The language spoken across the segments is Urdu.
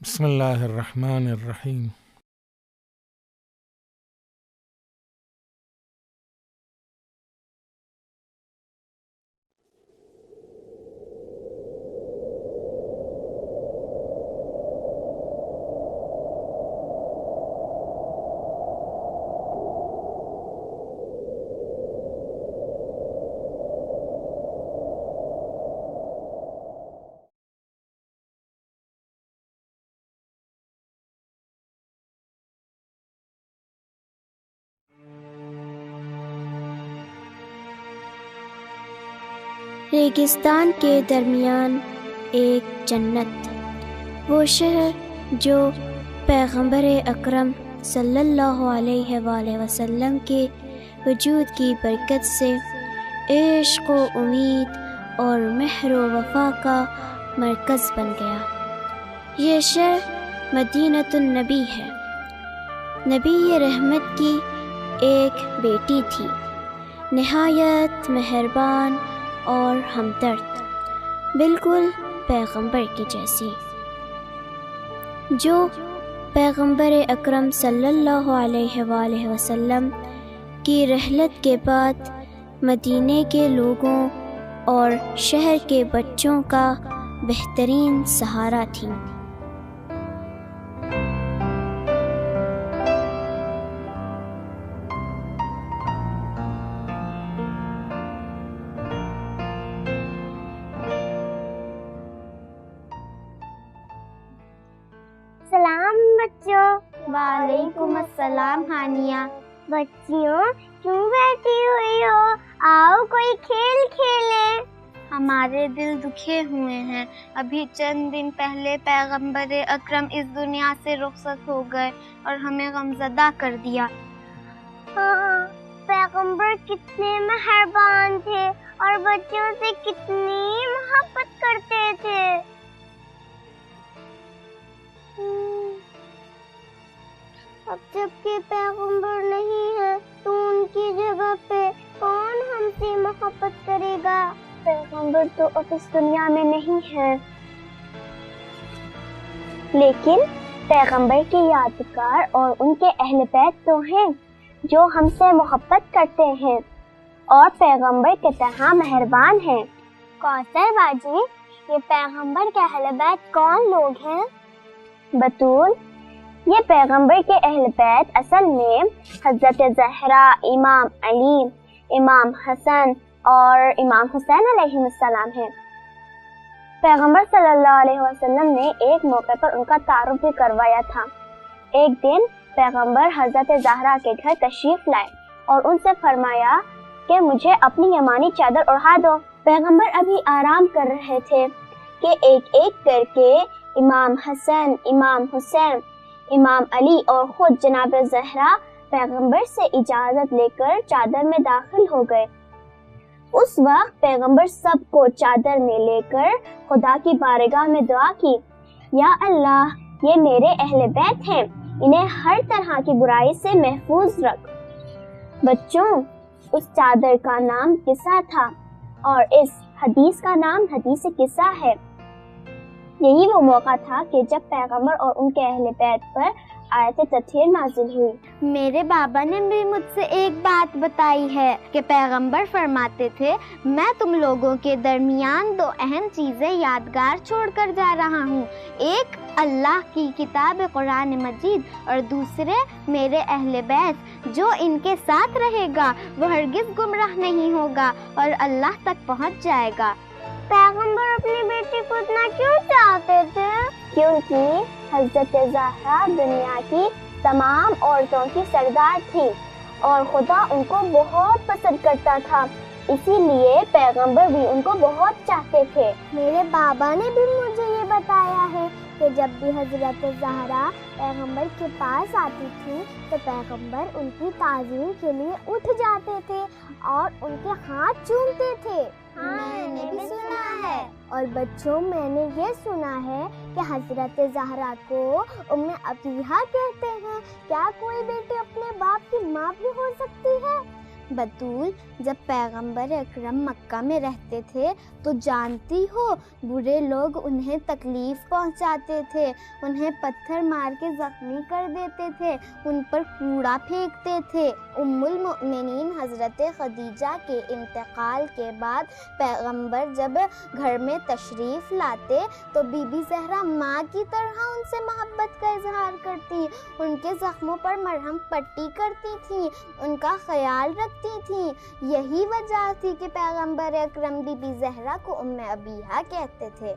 بسم اللہ الرحمن الرحیم۔ ریگستان کے درمیان ایک جنت، وہ شہر جو پیغمبر اکرم صلی اللہ علیہ وآلہ وسلم کے وجود کی برکت سے عشق و امید اور مہر و وفا کا مرکز بن گیا۔ یہ شہر مدینۃ النبی ہے۔ نبی رحمت کی ایک بیٹی تھی، نہایت مہربان اور ہمدرد، بالکل پیغمبر کی جیسی، جو پیغمبر اکرم صلی اللہ علیہ وآلہ وسلم کی رحلت کے بعد مدینے کے لوگوں اور شہر کے بچوں کا بہترین سہارا تھی۔ سلام بچوں۔ وعلیکم السلام ہانیہ۔ بچیوں کیوں بیٹھی ہوئی ہو؟ آؤ کوئی کھیل کھیلیں۔ ہمارے دل دکھے ہوئے ہیں، ابھی چند دن پہلے پیغمبر اکرم اس دنیا سے رخصت ہو گئے اور ہمیں غمزدہ کر دیا۔ ہاں، پیغمبر کتنے مہربان تھے اور بچوں سے کتنی محبت کرتے تھے۔ اب جب کہ پیغمبر نہیں ہے تو ان کی جگہ پہ کون ہم سے محبت کرے گا؟ پیغمبر تو اب اس دنیا میں نہیں ہے، لیکن پیغمبر کے یادگار اور ان کے اہل بیت تو ہیں جو ہم سے محبت کرتے ہیں اور پیغمبر کے طرح مہربان ہیں۔ کوثر باجی، یہ پیغمبر کے اہل بیت کون لوگ ہیں؟ بطول، یہ پیغمبر کے اہل بیت اصل میں حضرت زہرا، امام علی، امام حسن اور امام حسین علیہ السلام ہیں۔ پیغمبر صلی اللہ علیہ وسلم نے ایک موقع پر ان کا تعارف بھی کروایا تھا۔ ایک دن پیغمبر حضرت زہرا کے گھر تشریف لائے اور ان سے فرمایا کہ مجھے اپنی یمانی چادر اڑا دو۔ پیغمبر ابھی آرام کر رہے تھے کہ ایک ایک کر کے امام حسن، امام حسین، امام علی اور خود جناب زہرا پیغمبر سے اجازت لے کر چادر میں داخل ہو گئے۔ اس وقت پیغمبر سب کو چادر میں لے کر خدا کی بارگاہ میں دعا کی، یا اللہ، یہ میرے اہل بیت ہیں، انہیں ہر طرح کی برائی سے محفوظ رکھ۔ بچوں، اس چادر کا نام قصہ تھا اور اس حدیث کا نام حدیث قصہ ہے۔ یہی وہ موقع تھا کہ جب پیغمبر اور ان کے اہل بیت پر آیت تطہیر نازل ہوئی۔ میرے بابا نے بھی مجھ سے ایک بات بتائی ہے کہ پیغمبر فرماتے تھے، میں تم لوگوں کے درمیان دو اہم چیزیں یادگار چھوڑ کر جا رہا ہوں، ایک اللہ کی کتاب قرآن مجید اور دوسرے میرے اہل بیت، جو ان کے ساتھ رہے گا وہ ہرگز گمراہ نہیں ہوگا اور اللہ تک پہنچ جائے گا۔ پیغمبر اپنی بیٹی کو اتنا کیوں چاہتے تھے؟ کیونکہ حضرت زہرا دنیا کی تمام عورتوں کی سردار تھی اور خدا ان کو بہت پسند کرتا تھا، اسی لیے پیغمبر بھی ان کو بہت چاہتے تھے۔ میرے بابا نے بھی مجھے یہ بتایا ہے کہ جب بھی حضرت زہرا پیغمبر کے پاس آتی تھی تو پیغمبر ان کی تعظیم کے لیے اٹھ جاتے تھے اور ان کے ہاتھ چومتے تھے۔ میں نے بھی سنا ہے۔ اور بچوں، میں نے یہ سنا ہے کہ حضرت زہرا کو ام عطیہ کہتے ہیں۔ کیا کوئی بیٹی اپنے باپ کی ماں بھی ہو سکتی ہے؟ بطول، جب پیغمبر اکرم مکہ میں رہتے تھے تو جانتی ہو برے لوگ انہیں تکلیف پہنچاتے تھے، انہیں پتھر مار کے زخمی کر دیتے تھے، ان پر کوڑا پھینکتے تھے۔ ام المؤمنین حضرت خدیجہ کے انتقال کے بعد پیغمبر جب گھر میں تشریف لاتے تو بی بی زہرا ماں کی طرح ان سے محبت کا اظہار کرتی، ان کے زخموں پر مرہم پٹی کرتی تھی، ان کا خیال رکھتی تھی۔ یہی وجہ تھی کہ پیغمبر اکرم بی بی زہرا کو ام ابیہا کہتے تھے۔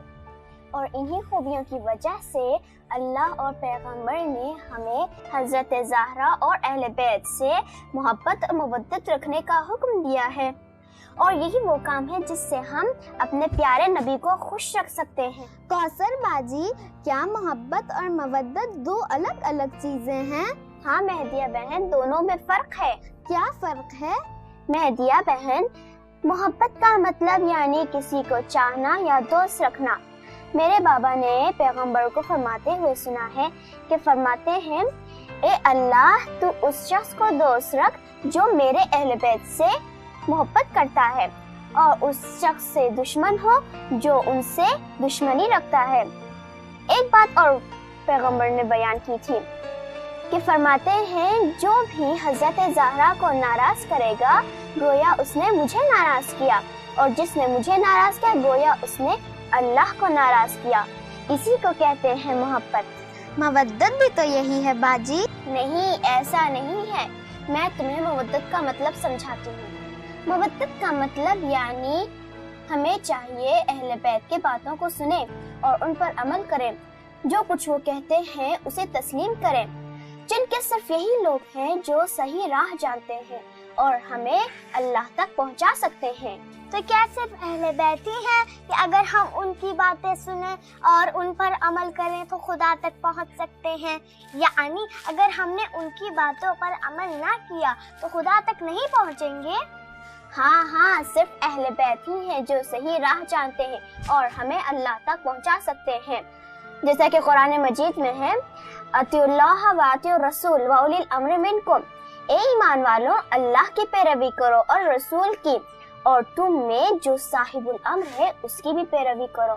اور انہی خوبیوں کی وجہ سے اللہ اور پیغمبر نے ہمیں حضرت زہرا اور اہل بیت سے محبت اور مودت رکھنے کا حکم دیا ہے، اور یہی وہ کام ہے جس سے ہم اپنے پیارے نبی کو خوش رکھ سکتے ہیں۔ کوثر باجی، کیا محبت اور مودت دو الگ الگ چیزیں ہیں؟ ہاں مہدیہ بہن، دونوں میں فرق ہے۔ کیا فرق ہے؟ مہدیہ بہن، محبت کا مطلب یعنی کسی کو چاہنا یا دوست رکھنا۔ میرے بابا نے پیغمبر کو فرماتے ہوئے سنا ہے کہ فرماتے ہیں، اے اللہ تو اس شخص کو دوست رکھ جو میرے اہل بیت سے محبت کرتا ہے، اور اس شخص سے دشمن ہو جو ان سے دشمنی رکھتا ہے۔ ایک بات اور پیغمبر نے بیان کی تھی کہ فرماتے ہیں جو بھی حضرت زہرا کو ناراض کرے گا گویا اس نے مجھے ناراض کیا، اور جس نے مجھے ناراض کیا گویا اس نے اللہ کو ناراض کیا۔ اسی کو کہتے ہیں محبت۔ مودت بھی تو یہی ہے باجی۔ نہیں، ایسا نہیں ہے، میں تمہیں مودت کا مطلب سمجھاتی ہوں۔ مودت کا مطلب یعنی ہمیں چاہیے اہل بیت کے باتوں کو سنیں اور ان پر عمل کریں، جو کچھ وہ کہتے ہیں اسے تسلیم کریں، جن کے صرف یہی لوگ ہیں جو صحیح راہ جانتے ہیں اور ہمیں اللہ تک پہنچا سکتے ہیں۔ تو کیا صرف اہل بیت ہی ہیں کہ اگر ہم ان کی باتیں سنیں اور ان پر عمل کریں تو خدا تک پہنچ سکتے ہیں؟ یعنی اگر ہم نے ان کی باتوں پر عمل نہ کیا تو خدا تک نہیں پہنچیں گے؟ ہاں، صرف اہل بیت ہی ہیں جو صحیح راہ جانتے ہیں اور ہمیں اللہ تک پہنچا سکتے ہیں، جیسا کہ قرآن مجید میں ہے، اطیعوا اللہ و اطیعوا الرسول و اولی الامر منکم، اے ایمان والوں اللہ کی پیروی کرو اور رسول کی، اور تم میں جو صاحب الامر ہے اس کی بھی پیروی کرو۔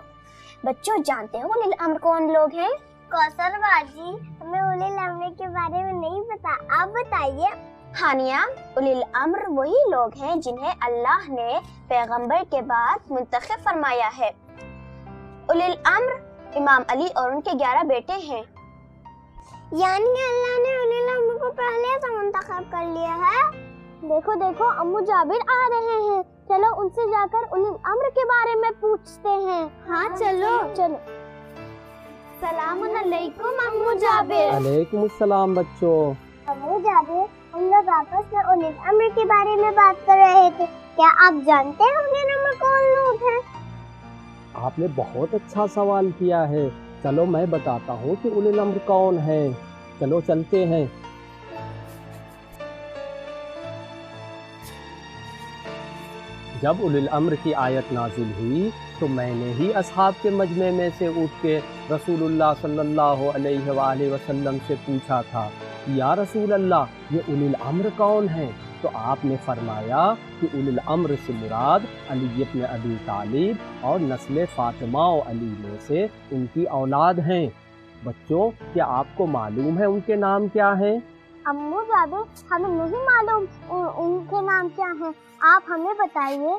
بچوں، جانتے ہو اولی الامر کون لوگ ہیں؟ کوثر باجی، ہمیں اولی الامر کے بارے میں نہیں پتا، آپ بتائیے۔ ہانیہ، اولی الامر وہی لوگ ہیں جنہیں اللہ نے پیغمبر کے بعد منتخب فرمایا ہے۔ اولی الامر امام علی اور ان کے 11 بیٹے ہیں۔ یعنی اللہ نے اولی الامر کو پہلے سے منتخب کر لیا ہے۔ دیکھو امو جابر آ رہے ہیں، چلو ان سے جا کر اولی الامر کے بارے میں پوچھتے ہیں۔ ہاں چلو۔ سلام علیکم امو جابر۔ وعلیکم السلام بچوں۔ امو جابر، ہم لوگ آپس میں اولی الامر کے بارے میں بات کر رہے تھے، کیا آپ جانتے ہیں اولی الامر کون لوگ ہیں؟ آپ نے بہت اچھا سوال کیا ہے، چلو میں بتاتا ہوں کہ اولی الامر کون ہے، چلو چلتے ہیں۔ جب اولی الامر کی آیت نازل ہوئی تو میں نے ہی اصحاب کے مجمع میں سے اٹھ کے رسول اللہ صلی اللہ علیہ وآلہ وسلم سے پوچھا تھا، یا رسول اللہ یہ اولی الامر کون ہیں؟ تو آپ نے فرمایا کہ اولی الامر سے مراد علی ابن ابی طالب اور نسل فاطمہ و علی میں سے ان کی اولاد ہیں۔ بچوں، کیا آپ کو معلوم ہے ان کے نام کیا ہیں؟ امو جابر، ہمیں نہیں معلوم ان کے نام کیا ہیں، آپ ہمیں بتائیے۔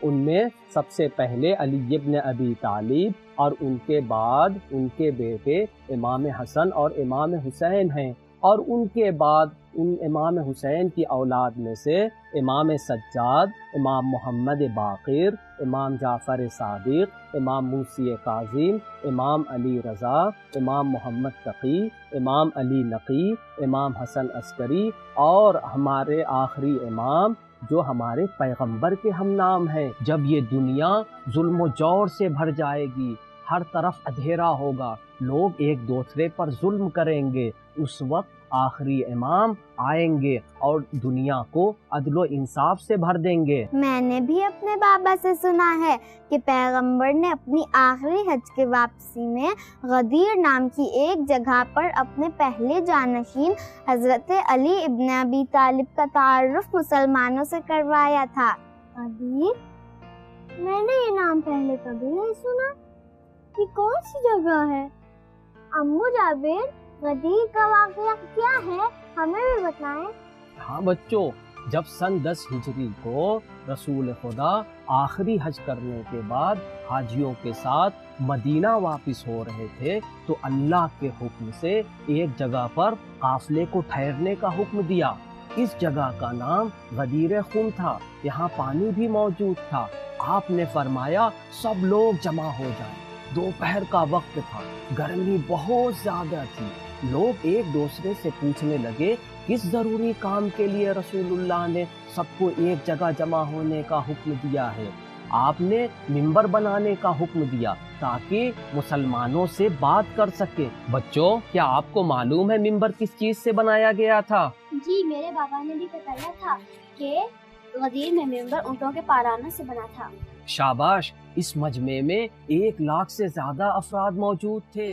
ان میں سب سے پہلے علی ابن ابی طالب اور ان کے بعد ان کے بیٹے امام حسن اور امام حسین ہیں، اور ان کے بعد ان امام حسین کی اولاد میں سے امام سجاد، امام محمد باقر، امام جعفر صادق، امام موسی کاظم، امام علی رضا، امام محمد تقی، امام علی نقی، امام حسن عسکری، اور ہمارے آخری امام جو ہمارے پیغمبر کے ہم نام ہیں۔ جب یہ دنیا ظلم و جور سے بھر جائے گی، ہر طرف اندھیرا ہوگا، لوگ ایک دوسرے پر ظلم کریں گے۔ اس وقت آخری امام آئیں گے اور دنیا کو عدل و انصاف سے بھر دیں گے۔ میں نے بھی اپنے بابا سے سنا ہے کہ پیغمبر نے اپنی آخری حج کے واپسی میں غدیر نام کی ایک جگہ پر اپنے پہلے جانشین حضرت علی ابن ابی طالب کا تعارف مسلمانوں سے کروایا تھا۔ غدیر؟ میں نے یہ نام پہلے کبھی نہیں سنا، یہ کون سی جگہ ہے؟ امو جابر، غدیر کا واقعہ کیا ہے، ہمیں بھی بتائیں۔ ہاں بچوں، جب سن 10 ہجری کو رسول خدا آخری حج کرنے کے بعد حاجیوں کے ساتھ مدینہ واپس ہو رہے تھے تو اللہ کے حکم سے ایک جگہ پر قافلے کو ٹھہرنے کا حکم دیا۔ اس جگہ کا نام غدیر خم تھا، یہاں پانی بھی موجود تھا۔ آپ نے فرمایا سب لوگ جمع ہو جائیں۔ دوپہر کا وقت تھا، گرمی بہت زیادہ تھی، لوگ ایک دوسرے سے پوچھنے لگے کس ضروری کام کے لیے رسول اللہ نے سب کو ایک جگہ جمع ہونے کا حکم دیا ہے؟ آپ نے منبر بنانے کا حکم دیا تاکہ مسلمانوں سے بات کر سکے۔ بچوں، کیا آپ کو معلوم ہے منبر کس چیز سے بنایا گیا تھا؟ جی، میرے بابا نے بھی بتایا تھا کہ غدیر میں منبر اونٹوں کے پارانوں سے بنا تھا۔ شاباش، اس مجمع میں 1 لاکھ سے زیادہ افراد موجود تھے۔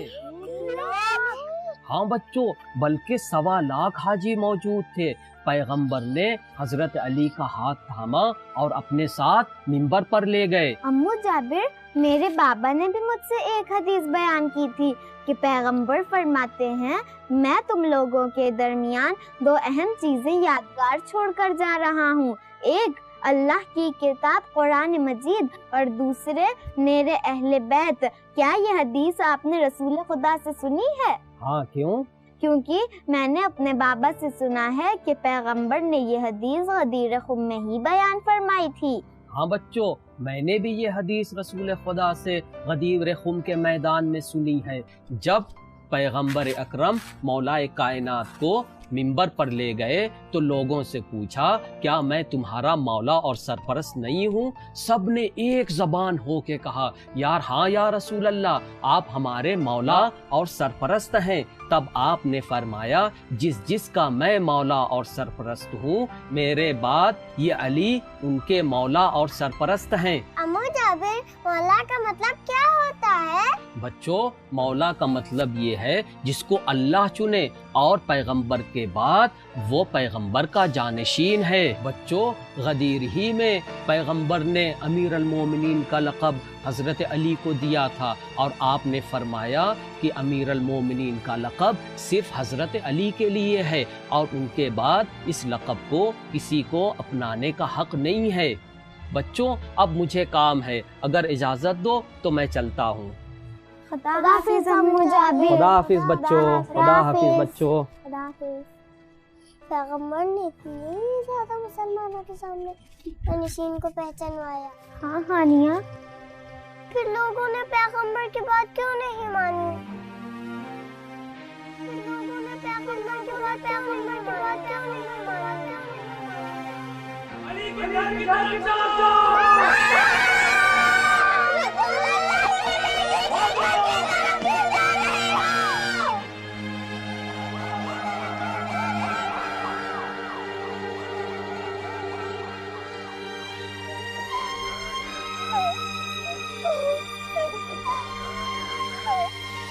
ہاں بچوں، بلکہ 1.25 لاکھ حاجی موجود تھے۔ پیغمبر نے حضرت علی کا ہاتھ تھاما اور اپنے ساتھ منبر پر لے گئے۔ امو جابر، میرے بابا نے بھی مجھ سے ایک حدیث بیان کی تھی کہ پیغمبر فرماتے ہیں میں تم لوگوں کے درمیان 2 اہم چیزیں یادگار چھوڑ کر جا رہا ہوں، ایک اللہ کی کتاب قرآن مجید اور دوسرے میرے اہل بیت۔ کیا یہ حدیث آپ نے رسول خدا سے سنی ہے؟ ہاں، کیوں؟ کیونکہ میں نے اپنے بابا سے سنا ہے کہ پیغمبر نے یہ حدیث غدیر خم میں ہی بیان فرمائی تھی۔ ہاں بچوں، میں نے بھی یہ حدیث رسول خدا سے غدیر خم کے میدان میں سنی ہے۔ جب پیغمبر اکرم مولا کائنات کو منبر پر لے گئے تو لوگوں سے پوچھا کیا میں تمہارا مولا اور سرپرست نہیں ہوں؟ سب نے ایک زبان ہو کے کہا یار ہاں یا رسول اللہ، آپ ہمارے مولا اور سرپرست ہیں۔ تب آپ نے فرمایا جس کا میں مولا اور سرپرست ہوں، میرے بعد یہ علی ان کے مولا اور سرپرست ہیں۔ امو جابر، مولا کا مطلب کیا ہوتا ہے؟ بچوں، مولا کا مطلب یہ ہے جس کو اللہ چنے اور پیغمبر کے بعد وہ پیغمبر کا جانشین ہے۔ بچوں، غدیر ہی میں پیغمبر نے امیر المومنین کا لقب حضرت علی کو دیا تھا اور آپ نے فرمایا کہ امیر المومنین کا لقب صرف حضرت علی کے لیے ہے اور ان کے بعد اس لقب کو کسی کو اپنانے کا حق نہیں ہے۔ بچوں، اب مجھے کام ہے، اگر اجازت دو تو میں چلتا ہوں۔ خدا حافظ امو جابر۔ خدا حافظ بچوں، خدا حافظ بچوں۔ خدا حافظ۔ پیغمبر نے اتنے زیادہ مسلمانوں کے سامنے جانشین کو پہچانوایا۔ ہاں ہانیہ، پھر لوگوں نے پیغمبر کی بات کیوں نہیں مانی؟ لوگوں نے پیغمبر کی بات کیوں نہیں مانی؟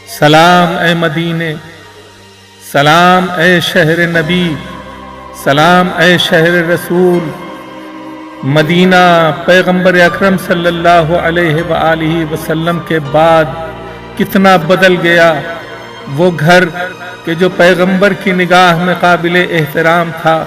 سلام اے مدینے، سلام اے شہر نبی، سلام اے شہر رسول۔ مدینہ پیغمبر اکرم صلی اللہ علیہ وآلہ وسلم کے بعد کتنا بدل گیا۔ وہ گھر کہ جو پیغمبر کی نگاہ میں قابل احترام تھا،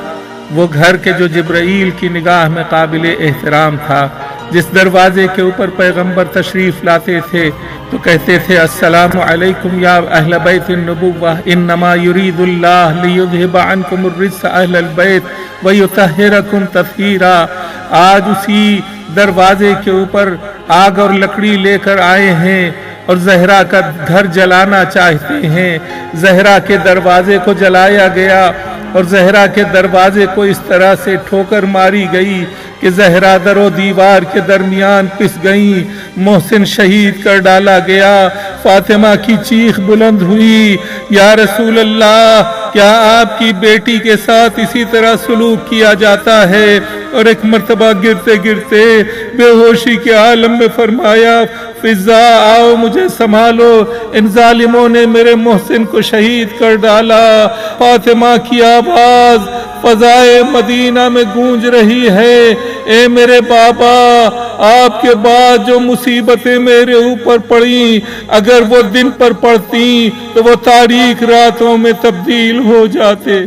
وہ گھر کہ جو جبرائیل کی نگاہ میں قابل احترام تھا، جس دروازے کے اوپر پیغمبر تشریف لاتے تھے تو کہتے تھے السلام علیکم یا اہل بیت النبوہ انما یرید اللہ لیذہب عنکم الرجس اہل البیت ویطہرکم تطہیرا۔ آج اسی دروازے کے اوپر آگ اور لکڑی لے کر آئے ہیں اور زہرا کا گھر جلانا چاہتے ہیں۔ زہرا کے دروازے کو جلایا گیا اور زہرا کے دروازے کو اس طرح سے ٹھوکر ماری گئی کہ کہ زہرا در و دیوار کے درمیان پس گئیں، محسن شہید کر ڈالا گیا۔ فاطمہ کی چیخ بلند ہوئی، یا رسول اللہ، کیا آپ کی بیٹی کے ساتھ اسی طرح سلوک کیا جاتا ہے؟ اور ایک مرتبہ گرتے گرتے بے ہوشی کے عالم میں فرمایا، فضا آؤ مجھے سنبھالو، ان ظالموں نے میرے محسن کو شہید کر ڈالا۔ فاطمہ کی آواز فضائے مدینہ میں گونج رہی ہے، اے میرے بابا، آپ کے بعد جو مصیبتیں میرے اوپر پڑیں، اگر وہ دن پر پڑتی تو وہ تاریک راتوں میں تبدیل ہو جاتے۔